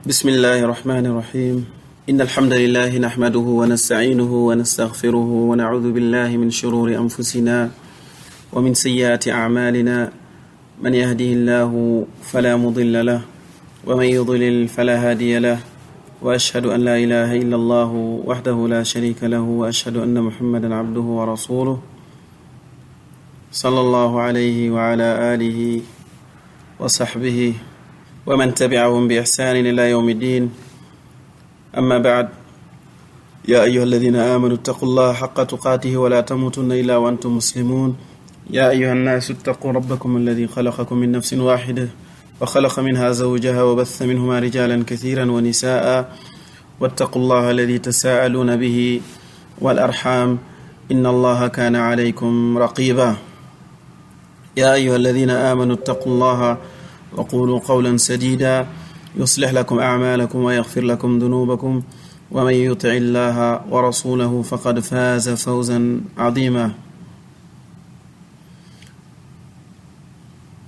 بسم الله الرحمن الرحيم إن الحمد لله نحمده ونستعينه ونستغفره ونعوذ بالله من شرور أنفسنا ومن سيئات أعمالنا من يهده الله فلا مضل له ومن يضلل فلا هادي له وأشهد أن لا إله إلا الله وحده لا شريك له وأشهد أن محمدا عبده ورسوله صلى الله عليه وعلى آله وصحبه ومن تبعهم بإحسان إلى يوم الدين أما بعد يا أيها الذين آمنوا اتقوا الله حق تقاته ولا تموتن إلا وأنتم مسلمون يا أيها الناس اتقوا ربكم الذي خلقكم من نفس واحدة وخلق منها زوجها وبث منهما رجالا كثيرا ونساء واتقوا الله الذي تساءلون به والأرحام إن الله كان عليكم رقيبا يا أيها الذين آمنوا اتقوا الله وقولوا قولا سديدا يصلح لكم أعمالكم ويغفر لكم ذنوبكم ومن يطع الله ورسوله فقد فاز فوزا عظيما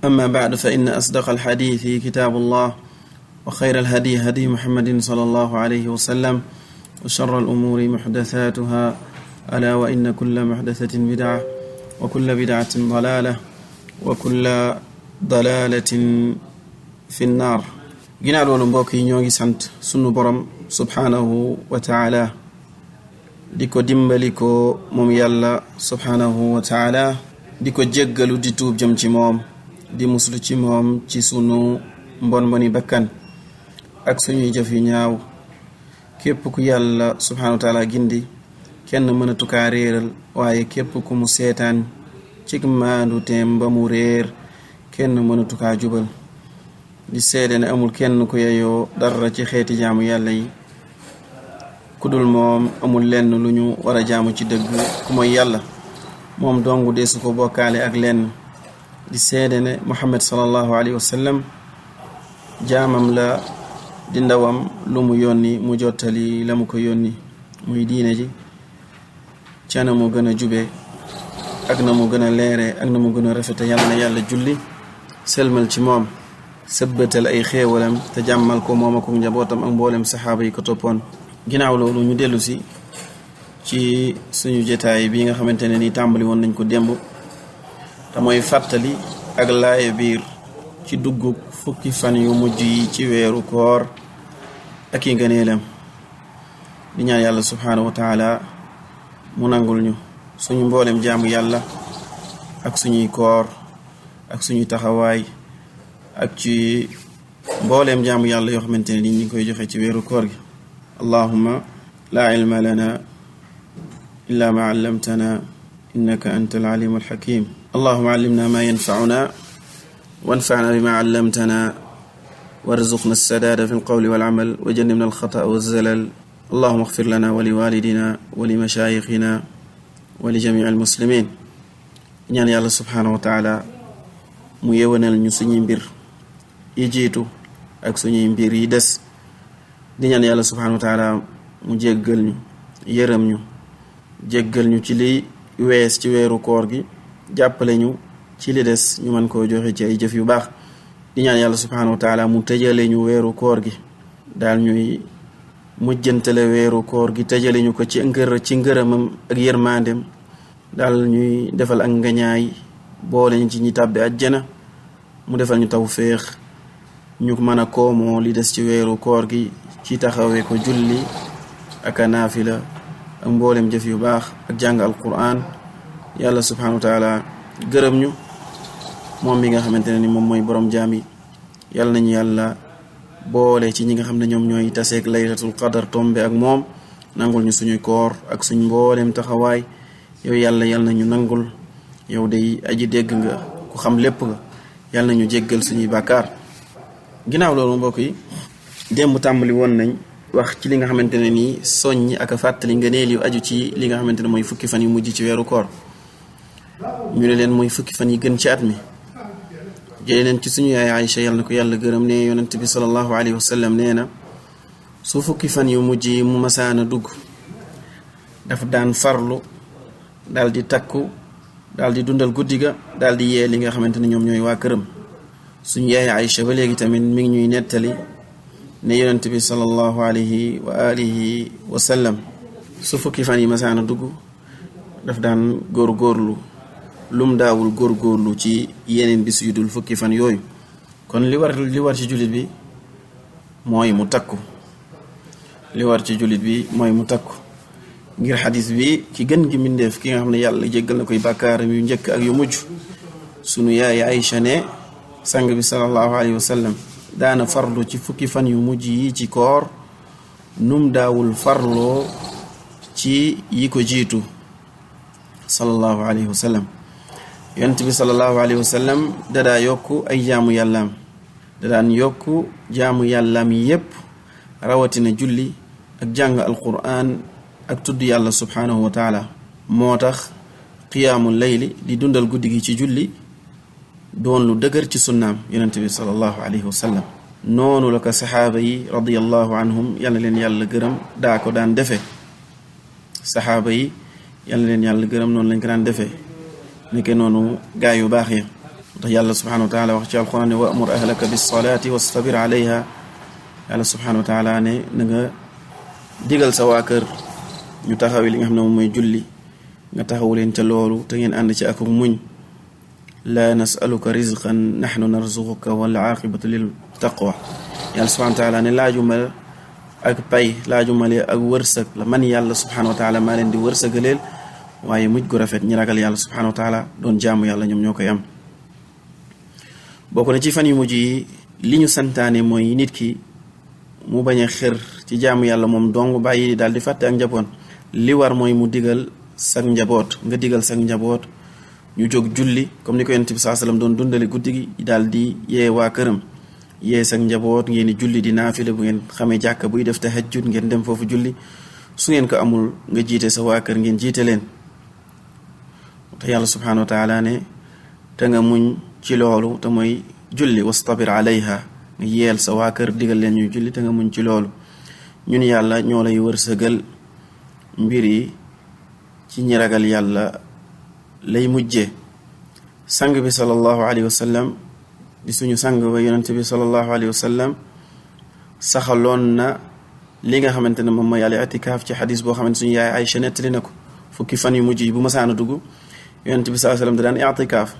أما بعد فإن أصدق الحديث كتاب الله وخير الهدي هدي محمد صلى الله عليه وسلم وشر الأمور محدثاتها ألا وإن كل محدثة بدعة وكل بدعة ضلالة وكل dalalatin fi nnar ginnaaw loolu mbokk yi ñoo ngi sant sunu borom subhanahu wa taala di ko dimbali ko moom yàlla subhanahu wa taala di ko jéggalu di tuub jëm ci moom di muslu ci moom ci sunu mboni bakkan ak suñuy jëf yu ñaaw képp ku yàlla subhanahu wa taala gindi kenn mënatu kaa réeral waaye képp ku mu seetaan ci maandu teem ba mu réer kenn mënatu kaa jubal di seede ne amul kenn ku yeyoo dara ci xeeti jaamu yàlla yi ku dul moom amul lenn lu ñu war a jaamu ci dëgg ku mooy yàlla moom dongu deesu ko bokkaale ak lenn di seede ne Muhammad sallallahu alayhi wa sallam jaamam la di ndawam lu mu yónni mu jottali la mu ko yónni muy diine ji ca na mu gën a jube ak na mu gën a leere ak na mu gën a rafete yàlla na yàlla julli selmal ci moom sëbbatal ay xéewalam te jàmmal ko moom ak njabootam ak mboolem saxaaba yi ko toppoon ginnaaw loolu ñu dellu si ci suñu jotaay bi nga xamante ne ni tàmbali woon nañ ko démb te mooy fàttali ak laaye biir ci duggug fukki fan yu mujj yi ci weeru koor ak yi ngëneelam di ñaan yàlla subhaanahu wa taala mu nangul ñu suñu mboolem jaamu yàlla ak suñuy koor ak suñu taxawaay ak ci mbooleem jaamu yàlla yoo xamante ne ni ñu ngi koy joxe ci weeru koor gi allahumma la ilma lana illa ma allamtana innaka anta al-alim al-hakim allahumma allimna ma yanfa'una wanfa'na bima allamtana warzuqna as-sadada fi al-qawli wal-amal wajannibna al-khata'a waz-zalal allahumma ighfir lana wa liwalidina wa limashayikhina wa li jami' al-muslimin ñaan yàlla subhanahu wa ta'ala mu yewanal ñu suñuy mbir yi jiitu ak suñuy mbir yi des di ñaan yàlla subhanahu wa taala mu jéggal ñu yërëm ñu jéggal ñu ci li wees ci weeru koor gi jàppale ñu ci li des ñu mën koo joxe ci ay jëf yu baax di ñaan yàlla subhanahu wa taala mu tëjale ñu weeru koor gi daal ñuy mujjantale weeru koor gi tëjale ñu ko ci ngërëmam ak yërmandem daal ñuy defal ak ngañaay boole ñu ci ñi tàbbi àjjana mu defal ñu tawféex ñu mën a koomoo li des ci weeru koor gi ci taxawee ko julli ak a naafila ak mboolem jëf yu baax ak jàng alquran yàlla subhanahu wa taala gërëm ñu moom mi nga xamante ne ni moom mooy borom jaam yi yàlla nañu yàlla boole ci ñi nga xam ne ñoom ñooy taseeg laylatul qadar tombe ak moom nangul ñu suñuy koor ak suñ mboolem taxawaay yow yàlla nañu nangul yow day aji dégg nga ku xam lépp nga yàlla nañu jéggal suñuy bàkkaar ginnaaw loolu mbokk yi démb tàmbali woon nañ wax ci li nga xamante ne nii soññ ak a fàttali nga neel yu aju ci li nga xamante ne mooy fukki fan yu mujj ci weeru koor ñu ne leen mooy fukki fan yi gën ci at mi jëlee leen ci suñu yaay Aïcha yàlla na ko yàlla gërëm ne yonent bi sallallahu alayhi wa sallam nee na su fukki fan yu mujj yi mu masaana dugg dafa daan farlu daal di takku daal di dundal guddi ga daal di yee li nga xamante ne ñoom ñooy waa këram suñu yaay Aïcha ba léegi tamit mi ngi ñuy nettali ne yonent bi sallallahu alayhi wa alihi wa sallam su fukki fan yi masaana dugg daf daan góorgóorlu lum daawul góorgóorlu ci yeneen bis yu dul fukki fan yooyu. kon li war ci jullit bi mooy mu takku ngir xadis bi ci gën gi mbindeef ki nga xam ne yàlla jéggal na koy bàkkaaram yu njëkk ak yu mujj sunu yaay Aïcha ne sang bi sallallahu alayhi wa sallam daana farlu ci fukki fan yu mujj yi ci koor num daawul farloo ci yi ko jiitu sallallahu alayhi wa sallam. yonent bi sallallahu alayhi wa sallam dadaa yokku ay jaamu yàllaam dadaan yokku jaamu yàllaam yépp rawatina julli ak jàng alquran ak tudd yàlla subhanahu wa taala. moo tax qiyaamul layli di dundal guddi gi ci julli doon lu dëgër ci sunnaam yonent bi sallallahu alayhi wa sallam. noonu la ko saxaaba yi radiyallahu anhum yal na leen yàlla gërëm daa ko daan defee. saxaaba yi yal na leen yàlla gërëm noonu lañ ko daan defee nekke noonu gaay yu baax ya. tax yàlla subhanahu wa taala wax ci alquran ne wa amur ahlaka bis salaati wastabir alayha. yàlla subhanahu wa taala ne na nga digal sa waa kër ñu taxawi li nga xam ne moom mooy julli nga taxawu leen ca loolu te ngeen ànd ci ak muñ. la nasaluka rizqan nahnu narzuquka wal aqibatu lil taqwa. yàlla subhanahu wa taala ne laajuma ak pay laajuma leen ak wërsëg la man yàlla subhanahu wa taala maa leen di wërsëgaleel waaye mujj gu rafet ñi ragal yàlla subhanahu wa taala doon jaamu yàlla ñoom ñoo koy am. bokk na ci fan yu mujj yi li ñu santaane mooy nit ki mu bañ a xër ci jaamu yàlla moom dong bàyyi daal di fàtte ak njaboot. li war mooy mu digal sag njaboot nga digal sag njaboot ñu jóg julli comme ni ko yonent bi sallallahu alayhi wasallam doon dundale guddi gi daal di yee waa këram yee sag njaboot ngeen di julli di naafile bu ngeen xamee jàkka buy def tahajjud ngeen dem foofu julli su ngeen ko amul nga jiite sa waa kër ngeen jiite leen. te yàlla subhanahu wa taala ne te nga muñ ci loolu te mooy julli wastabir alayha nga yeel sa waa kër digal leen ñuy julli te nga muñ ci loolu. ñun yàlla ñoo lay wërsëgal mbir yi ci ñi ragal yàlla lay mujjee. sang bi sallallahu alayhi wa sallam di suñu sang ba yonent bi sallallahu alayhi wa sallam saxaloon na li nga xamante ne moom mooy al itikaaf ci xadis boo xamante suñu yaay Aïcha nettali na ko. fukki fan yu mujj yi bu masaana dugg yonent bi sallallahu alayhi wa sallam da daan itikaaf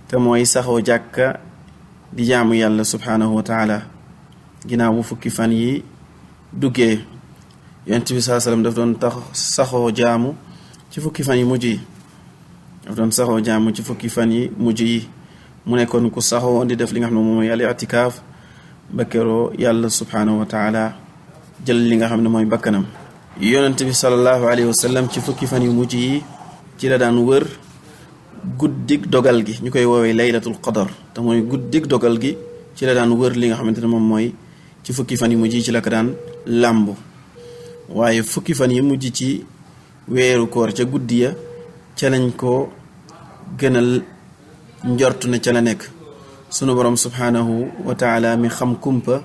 te mooy saxoo jàkka di jaamu yàlla subhanahu wa taala. ginnaaw bu fukki fan yi duggee yonent bi sallallahu alayhi wa sallam daf doon saxoo jaamu ci fukki fan yi mujj yi mu nekkoon ku saxoo di def li nga xam ne moom mooy al i'tikaaf ba keroo yàlla subhanahu wa taala jël li nga xam ne mooy bakkanam. yonent bi sallallahu alayhi wa sallam ci fukki fan yu mujj yi ci la daan wër guddig dogal gi ñu koy woowee laylatul qadar te mooy guddig dogal gi ci la daan wër li nga xamante ne moom mooy ci fukki fan yu mujj yi ci la ko daan làmbu. waaye fukki fan yi mujj ci weeru koor ca guddi ya ca lañ ko gënal njort ne ca la nekk. sunu borom subhanahu wa taala mi xam kumpa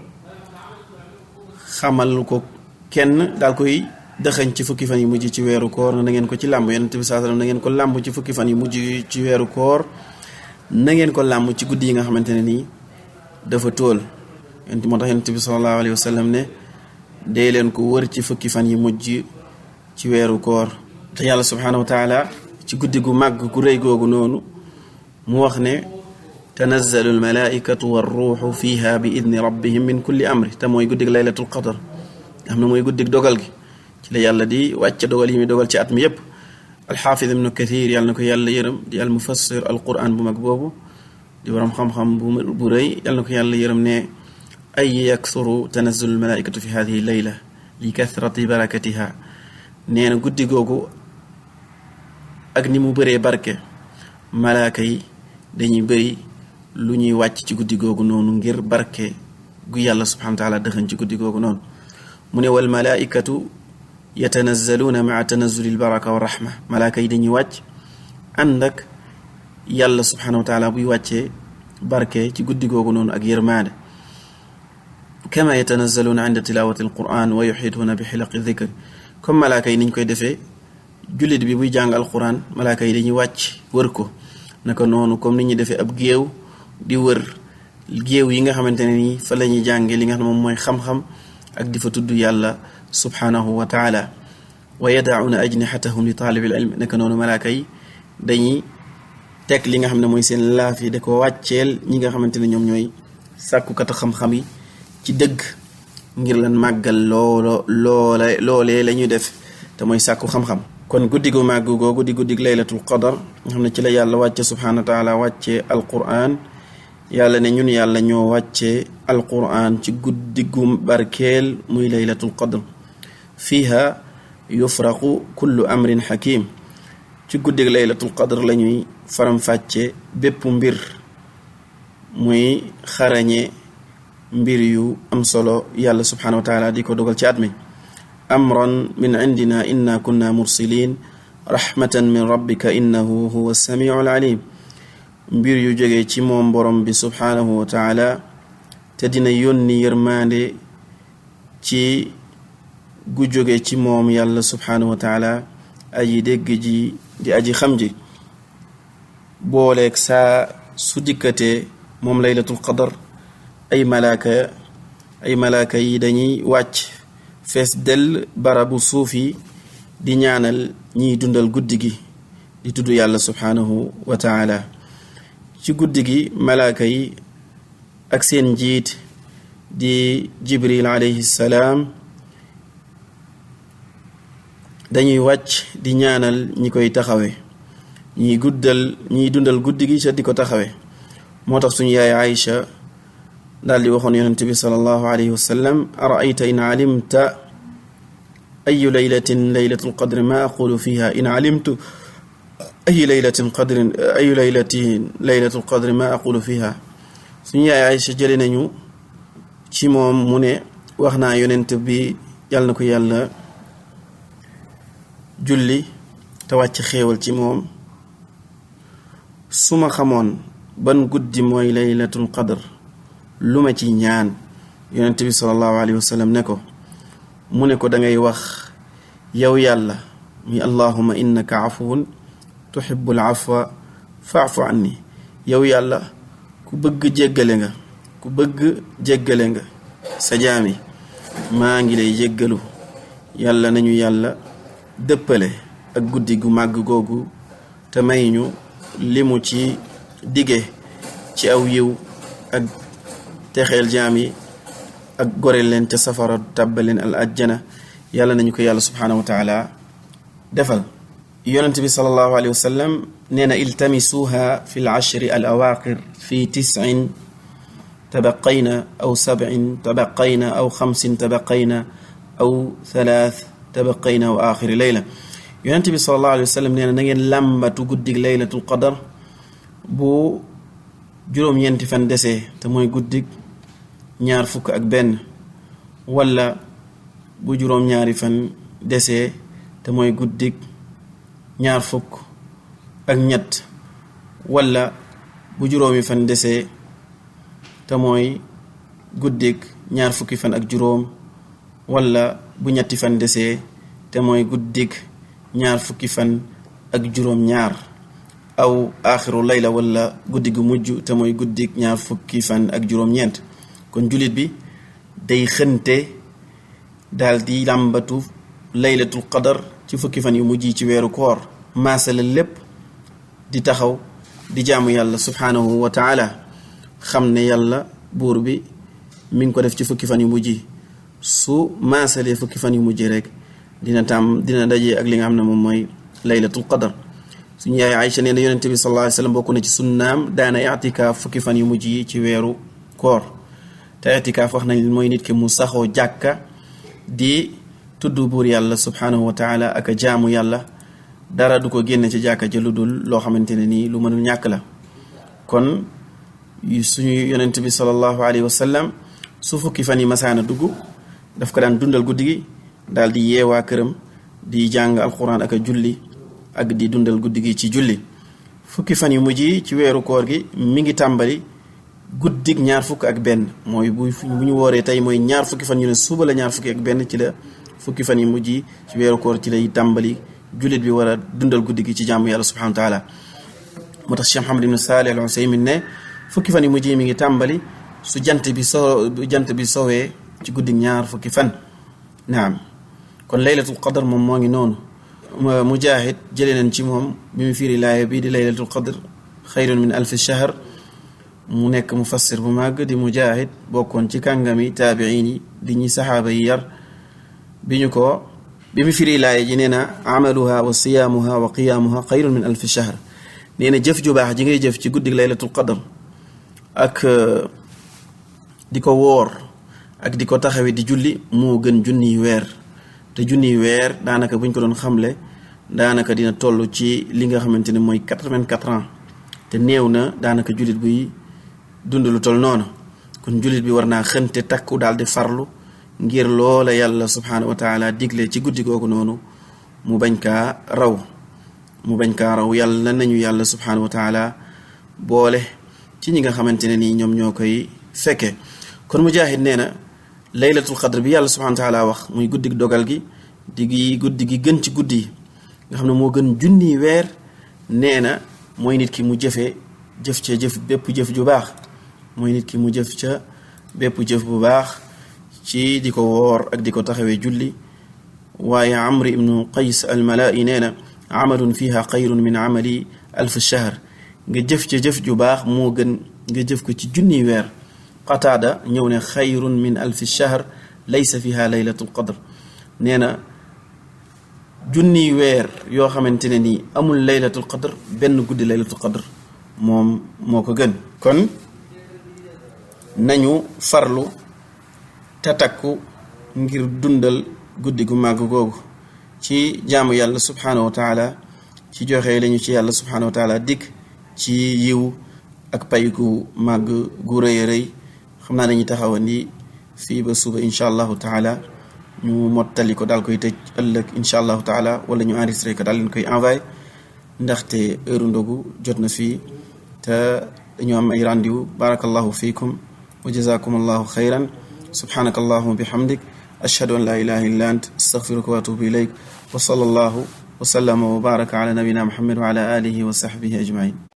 xamal ko kenn daal koy dëxañ ci fukki fan yi mujj ci weeru koor na ngeen ko ci làmb. yonent bi sallallahu alayhi wasallam na ngeen ko làmb ci fukki fan yi mujj ci weeru koor na ngeen ko làmb ci guddi yi nga xamante ne nii dafa tóol. moo tax yonent bi sallallahu alayhi wasallam ne dee leen ko wër ci fukki fan yi mujj ci weeru koor. te yàlla subhanahu wa taala ci guddi gu màgg gu rëy googu noonu mu wax ne tanazzalu almalaikatu warruuxu fiha bi idni rabbihim min kulli amri te mooy guddig laylatul qadar nga xam ne mooy guddig dogal gi ci la yàlla di wàcc dogal yi muy dogal ci at mi yépp. alxaafid ibnu kathir yàlla na ko yàlla yërëm di al mufassir al quran bu mag boobu di borom xam-xam bu rëy yàlla na ko yàlla yërëm ne ay yaksuru tanazzalu almalaikatu fi hadihi layla li kathrati barakatiha. nee na guddi googu ak ni mu bëree barke malaaka yi dañuy bëri lu ñuy wàcc ci guddi googu noonu ngir barke gu yàlla subhanahu wa taala dëxañ ci guddi googu noonu. mu ne wal malaikatu yatanazzaluuna maa tanazzuli albaraka wa rahma. malaaka yi dañuy wàcc ànd ak yàlla subhanahu wa taala buy wàccee barke ci guddi googu noonu ak yërmaande. kama yatanazzaluuna inda tilawati alquran wa yuxiituuna bi xilaqi dhikr. comme malaaka yi niñ koy defee jullit bi buy jàng alquran malaaka yi dañuy wàcc wër ko naka noonu comme ni ñuy defee ab géew di wër géew yi nga xamante ne nii fa la ñuy jàngee li nga xam ne moom mooy xam-xam ak di fa tudd yàlla subhanahu wa taala wa yada'una ajnihatahum li taalibil ilm naka noonu malaaka yi dañuy teg li nga xam ne mooy seen laaf yi da ko wàcceel ñi nga xamante ne ñoom ñooy sàkkukata xam-xam yi ci dëgg ngir lan màggal loolee la ñuy def te mooy sàkku xam-xam kon guddi gu màgg googu di guddig laylatul qadar nga xam ne ci la yàlla wàcce subhanahu wa taala wàcce alquran yàlla ne ñun yàlla ñoo wàcce alquran ci guddi gu barkeel muy laylatul qadr fiha yufraqu kullu amrin hakim ci guddig laylatul qadr la ñuy faram-fàcce bépp mbir muy xarañe mbir yu am solo yàlla subhanahu wa taala di ko dogal ci at mi amran min indina inna kunna mursilin rahmatan min rabbika innahu huwa as-sami'u al-alim mbir yu jóge ci moom borom bi subhanahu wa taala te dina yónni yërmande ci gu jóge ci moom yàlla subhanahu wa taala aji dégg ji di aji xam ji booleeg saa su dikkatee moom laylatul qadar ay malaaka yi dañuy wàcc fees del barabu suuf yi di ñaanal ñiy dundal guddi gi di tudd yàlla subhanahu wa taala ci guddi gi malaaka yi ak seen njiit di jibril alayhi salaam dañuy wàcc di ñaanal ñi koy taxawe ñiy dundal guddi gi ca di ko taxawe moo tax suñu yaay Aïcha daal di waxoon yonent bi sallallahu alayhi wa sallam ara'ayta in alimta ayu laylatin laylatul qadri ma aqulu fiha in alimtu ayu laylatin laylatul qadri ma aqulu fiha suñu yaay Aïcha jële nañu ci moom mu ne wax naa yonent bi yàlla na ko yàlla julli te wàcc xéewal ci moom su ma xamoon ban guddi mooy laylatul qadr lu ma ci ñaan yonent bi sallallahu alayhi wa sallam ne ko mu ne ko da ngay wax yow yàlla mi allahumma innaka afuwun tuhibbul afwa fa'fu anni yow yàlla ku bëgg jéggale nga sa jaami maa ngi lay jéggalu yàlla nañu yàlla dëppale ak guddi gu màgg googu te may ñu limu ci dige ci aw yiw ak texeel jaam yi ak goreel leen ca safara tàbbaleen al ajjana yàlla nañu ko yàlla subhanahu wa taala defal yonent bi sallallahu alayhi wa sallam nee na iltamisuha fi l ashri al awaqir fi 9 tabaqayna aw 7 tabaqayna aw 5 tabaqayna aw 3 tabaqayna wa axiri layla yonent bi sallallahu alayhi wa sallam nee na ngeen làmbatu guddig laylatul qadar bu juróom-ñeenti fan desee te mooy guddig 21 wala bu juróom-ñaari fan desee te mooy guddig 23 wala bu juróomi fan desee te mooy guddig 20 fan ak juróom wala bu ñetti fan desee te mooy guddig 20 fan ak juróom ñaar aw aaxiru layla wala guddi gu mujj te mooy guddig 20 fan ak juróom-ñeent kon julit bi day xënte daal di làmbatu laylatul qadar ci fukki fan yu mujj ci weeru koor maasala lépp di taxaw di jaamu yàlla subhanahu wa taala xam ne yàlla buur bi mi ngi ko def ci fukki fan yu mujj su maasalee fukki fan yu mujj rek dina dajee ak li nga xam ne moom mooy laylatul qadar suñu yaay Aïcha nee na yonente bi sallallahu alayhi wa sallam bokk na ci sunnaam daana i'tikaaf fukki fan yu mujj yi ci weeru koor te i'tikaaf wax nañ mooy nit ki mu saxoo jàkka di tudd buur yàlla subhanahu wa taala ak a jaamu yàlla dara du ko génne ci jàkka ja lu dul loo xamante ne nii lu mënul ñàkk la kon suñu yonente bi sallallahu alayhi wa sallam su fukki fan yi masaana dugg daf ko daan dundal guddi gi daal di yeewaa këram di jàng alquran ak a julli ak di dundal guddi gi ci julli fukki fan yu mujj yi ci weeru koor gi mi ngi tàmbali guddig 21 mooy bu ñu wooree tey mooy 20 fan yu ne suba la 21 ci la fukki fan yu mujj yi ci weeru koor ci lay tàmbali jullit bi war a dundal guddi gi ci jaamu yàlla subhanahu wa taala moo tax Cheikh Muhammad ibn Salih al-Usaymin ne fukki fan yu mujj yi mi ngi tàmbali su jant bi sowee ci guddi ñaar fukki fan naam kon laylatul qadr moom moo ngi noonu Mujaahid jëlee nañ ci moom bi mu firi laaya bi di laylatul qadr xayrun min alfi shahr mu nekk mufassir bu màgg di Mujaahid bokkoon ci kàngami taabiin yi di ñi saxaaba yi yar bi mu firi laaya ji nee na amaluha wa siyaamuha wa qiyaamuha xayrun min alfi shahr nee na jëf ju baax ji ngay jëf ci guddi laylatul qadr ak di ko woor ak di ko taxawe di julli moo gën junniy weer te junniy weer daanaka buñ ko doon xamle daanaka dina toll ci li nga xamante ne mooy 84 ans te néew na daanaka jullit buy dund lu toll noonu kon jullit bi war naa xënte takku daal di farlu ngir loola yàlla subhaanahu wa taala digle ci guddi googu noonu mu bañ kaa raw yàlla nañu yàlla subhaanahu wa taala boole ci ñi nga xamante ne nii ñoom ñoo koy fekke kon Mujaahid nee na laylatul qadr bi yàlla subhaanahu wa taala wax muy guddi dogal gi guddi gi gën ci guddi yi nga xam ne moo gën junniy weer nee na mooy nit ki mu jëf bépp jëf ju baax mooy nit ki mu jëf ca bépp jëf bu baax ci di ko woor ak di ko taxawee julli waaye Amr ibnu Qays al-Malaa'i nee na amalun fiha xayrun min amali alf shahr nga jëf ca jëf ju baax moo gën nga jëf ko ci junniy weer Qataada ñëw ne xayrun min alfi shahr laysa fiha laylatul qadr nee na junniy weer yoo xamante ne nii amul laylatul qadr benn guddi laylatul qadr moom moo ko gën kon nañu farlu te takku ngir dundal guddi gu màgg googu ci jaamu yàlla subhaanahu wa taala ci joxe lañu ci yàlla subhaanahu wa taala dikk ci yiw ak pay gu màgg gu rëy a rëy xam naa dañuy taxawandi fii ba suba incha allahu taala ñu mottali ko daal koy tëj ëllëg incha allahu taala wala ñu enregistré ko daal leen koy envoyé ndaxte heure ndogu jot na fii te dañoo am ay rendez-vous barakallahu fiikum wa jazakum allahu xayran subhanaka allahuma bihamdik ashhadu an la ilaha illa ant astaghfiruka wa atubu ilayk wa sallallahu wa sallama wa baraka ala nabina muhammad wa ala alihi wa sahbihi ajmain